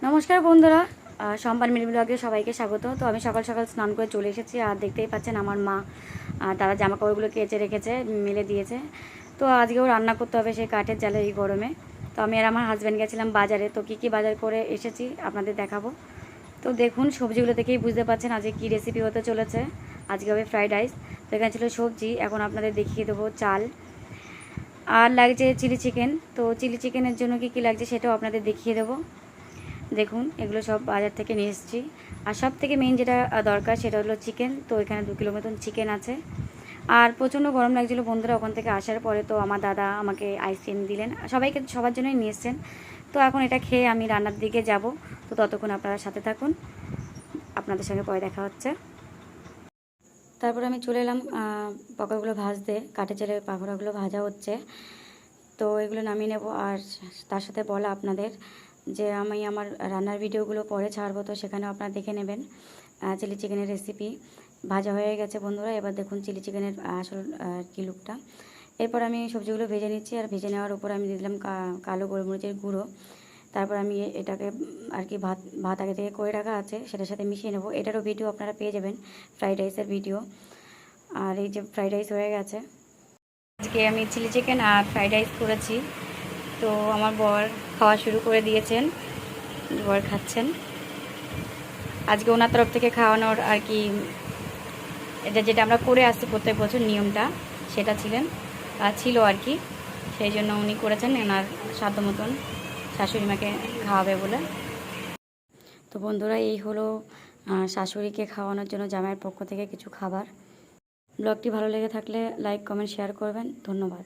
নমস্কার বন্ধুরা, সম্পান মিনি ব্লগে সবাইকে স্বাগত। তো আমি সকাল সকাল স্নান করে চলে এসেছি, আর দেখতেই পাচ্ছেন আমার মা তারা জামা কাপড়গুলো কেচে রেখেছে, মেলে দিয়েছে। তো আজকেও রান্না করতে হবে সেই কাঠের জালে এই গরমে। তো আমি আর আমার হাজব্যান্ড গেছিলাম বাজারে, তো কী বাজার করে এসেছি আপনাদের দেখাবো। তো দেখুন, সবজিগুলো দেখেই বুঝতে পারছেন আজকে কী রেসিপি হতে চলেছে। আজকে হবে ফ্রাইড রাইস। তো এখানে ছিল সবজি, এখন আপনাদের দেখিয়ে দেবো চাল, আর লাগছে চিলি চিকেন। তো চিলি চিকেনের জন্য কী লাগছে সেটাও আপনাদের দেখিয়ে দেবো। দেখুন, এগুলো সব বাজার থেকে নিয়ে এসেছি। আর সব থেকে মেইন যেটা দরকার সেটা হলো চিকেন। তো এখানে 2 কিলো মতন চিকেন আছে। আর প্রচণ্ড গরম লাগছিলো বন্ধুরা, ওখান থেকে আসার পরে তো আমার দাদা আমাকে আইসক্রিম দিলেন, সবার জন্যই নিয়ে এসছেন। তো এখন এটা খেয়ে আমি রান্নার দিকে যাব। তো ততক্ষণ আপনারা সাথে থাকুন, আপনাদের সঙ্গে পরে দেখা হচ্ছে। তারপর আমি চলে এলাম পকোড়াগুলো ভাজতে। কাঠের জালে পকোড়াগুলো ভাজা হচ্ছে। তো এগুলো নামিয়ে নেব। আর তার সাথে বলা আপনাদের যে আমি আমার রান্নার ভিডিওগুলো পরে ছাড়বো, তো সেখানেও আপনারা দেখে নেবেন। চিলি চিকেনের রেসিপি ভাজা হয়ে গেছে বন্ধুরা। এবার দেখুন চিলি চিকেনের আসল কি লুকটা। এরপর আমি সবজিগুলো ভেজে নিচ্ছি, আর ভেজে নেওয়ার উপর আমি দিলাম কালো গোলমরিচের গুঁড়ো। তারপর আমি এটাকে আর কি ভাত আগে থেকে করে রাখা আছে সেটার সাথে মিশিয়ে নেব। এটারও ভিডিও আপনারা পেয়ে যাবেন, ফ্রাইড রাইসের ভিডিও। আর এই যে ফ্রাইড রাইস হয়ে গেছে। আজকে আমি চিলি চিকেন আর ফ্রাইড রাইস করেছি। তো আমার বর খাওয়া শুরু করে দিয়েছেন, বর খাচ্ছেন। আজকে ওনার তরফ থেকে খাওয়ানোর আর কি, এটা যেটা আমরা করে আসছি প্রত্যেক বছর নিয়মটা, সেটা ছিল আর কি। সেই জন্য উনি করেছেন ওনার সাধ্য মতন শাশুড়ি মাকে খাওয়াবে বলে। তো বন্ধুরা, এই হলো শাশুড়িকে খাওয়ানোর জন্য জামাইয়ের পক্ষ থেকে কিছু খাবার। ব্লগটি ভালো লেগে থাকলে লাইক, কমেন্ট, শেয়ার করবেন। ধন্যবাদ।